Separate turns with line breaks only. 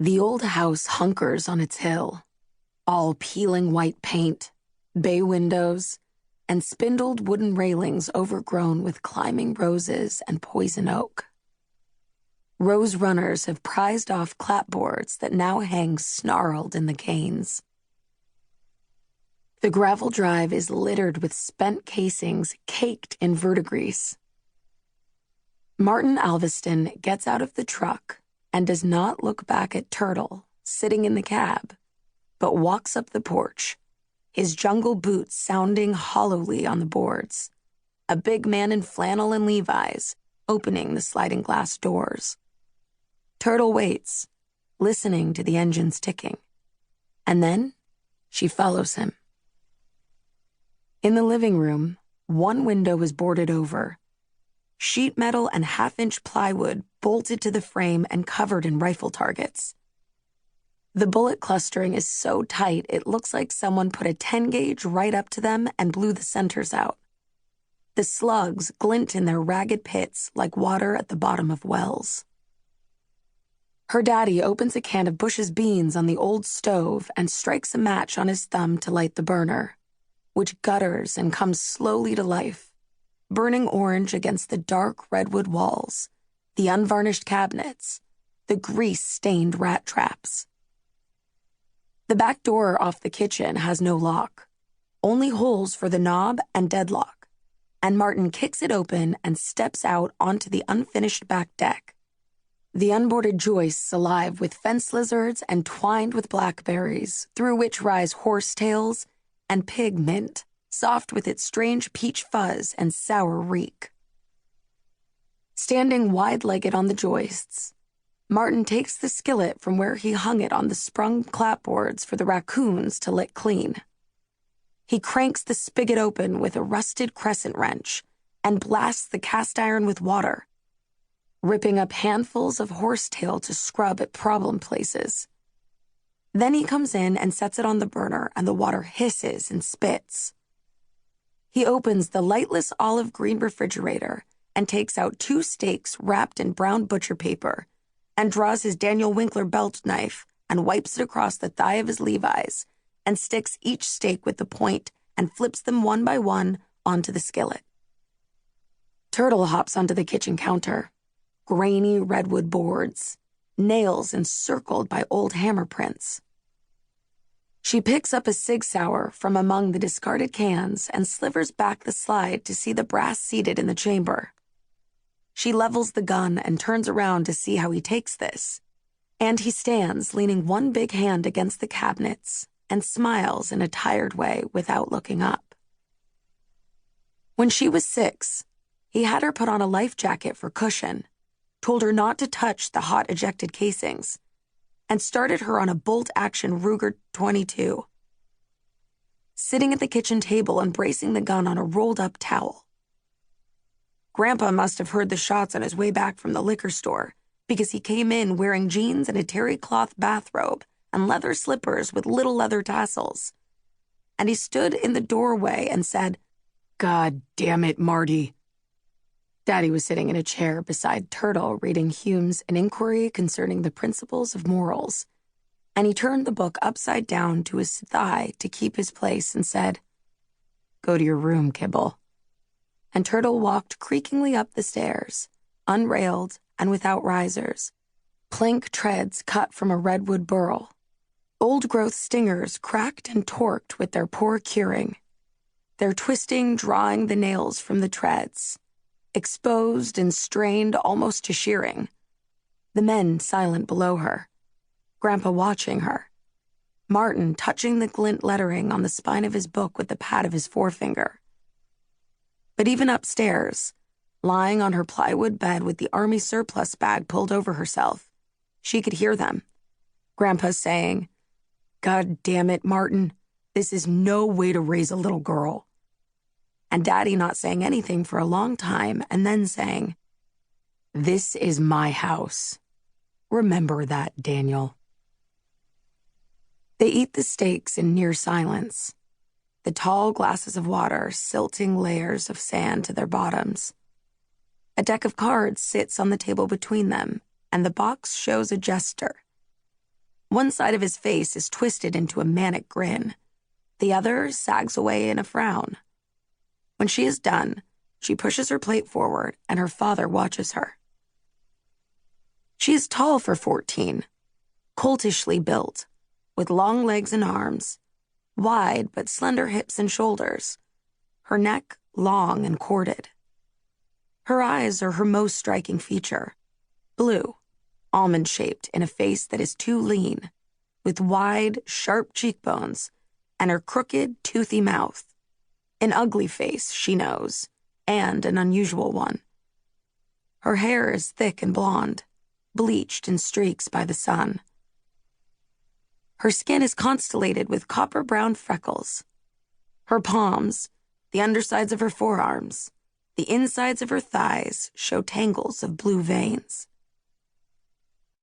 The old house hunkers on its hill, all peeling white paint, bay windows, and spindled wooden railings overgrown with climbing roses and poison oak. Rose runners have prized off clapboards that now hang snarled in the canes. The gravel drive is littered with spent casings caked in verdigrease. Martin Alveston gets out of the truck and does not look back at Turtle, sitting in the cab, but walks up the porch, his jungle boots sounding hollowly on the boards, a big man in flannel and Levi's opening the sliding glass doors. Turtle waits, listening to the engines ticking, and then she follows him. In the living room, one window is boarded over, sheet metal and half-inch plywood bolted to the frame and covered in rifle targets. The bullet clustering is so tight it looks like someone put a 10-gauge right up to them and blew the centers out. The slugs glint in their ragged pits like water at the bottom of wells. Her daddy opens a can of Bush's beans on the old stove and strikes a match on his thumb to light the burner, which gutters and comes slowly to life, burning orange against the dark redwood walls, the unvarnished cabinets, the grease-stained rat traps. The back door off the kitchen has no lock, only holes for the knob and deadlock, and Martin kicks it open and steps out onto the unfinished back deck, the unboarded joists alive with fence lizards and twined with blackberries, through which rise horsetails and pig mint, soft with its strange peach fuzz and sour reek. Standing wide-legged on the joists, Martin takes the skillet from where he hung it on the sprung clapboards for the raccoons to lick clean. He cranks the spigot open with a rusted crescent wrench and blasts the cast iron with water, ripping up handfuls of horsetail to scrub at problem places. Then he comes in and sets it on the burner, and the water hisses and spits. He opens the lightless olive green refrigerator and takes out 2 steaks wrapped in brown butcher paper and draws his Daniel Winkler belt knife and wipes it across the thigh of his Levi's and sticks each steak with the point and flips them one by one onto the skillet. Turtle hops onto the kitchen counter. Grainy redwood boards, nails encircled by old hammer prints. She picks up a Sig Sauer from among the discarded cans and slivers back the slide to see the brass seated in the chamber. She levels the gun and turns around to see how he takes this, and he stands leaning one big hand against the cabinets and smiles in a tired way without looking up. When she was 6, he had her put on a life jacket for cushion, told her not to touch the hot ejected casings, and started her on a bolt-action Ruger 22. Sitting at the kitchen table and bracing the gun on a rolled-up towel. Grandpa must have heard the shots on his way back from the liquor store, because he came in wearing jeans and a terry cloth bathrobe and leather slippers with little leather tassels. And he stood in the doorway and said, "God damn it, Marty." Daddy was sitting in a chair beside Turtle reading Hume's An Inquiry Concerning the Principles of Morals, and he turned the book upside down to his thigh to keep his place and said, "Go to your room, Kibble." And Turtle walked creakingly up the stairs, unrailed and without risers, plank treads cut from a redwood burl, old-growth stingers cracked and torqued with their poor curing, their twisting drawing the nails from the treads, exposed and strained almost to shearing, the men silent below her, Grandpa watching her, Martin touching the glint lettering on the spine of his book with the pad of his forefinger. But even upstairs, lying on her plywood bed with the army surplus bag pulled over herself, she could hear them, Grandpa saying, "God damn it, Martin, this is no way to raise a little girl." And Daddy not saying anything for a long time and then saying, "This is my house. Remember that, Daniel." They eat the steaks in near silence, the tall glasses of water silting layers of sand to their bottoms. A deck of cards sits on the table between them, and the box shows a jester, One side of his face is twisted into a manic grin. The other sags away in a frown. When she is done, she pushes her plate forward, and her father watches her. She is tall for 14, coltishly built, with long legs and arms, wide but slender hips and shoulders, her neck long and corded. Her eyes are her most striking feature, blue, almond-shaped in a face that is too lean, with wide, sharp cheekbones, and her crooked, toothy mouth. An ugly face, she knows, and an unusual one. Her hair is thick and blonde, bleached in streaks by the sun. Her skin is constellated with copper-brown freckles. Her palms, the undersides of her forearms, the insides of her thighs show tangles of blue veins.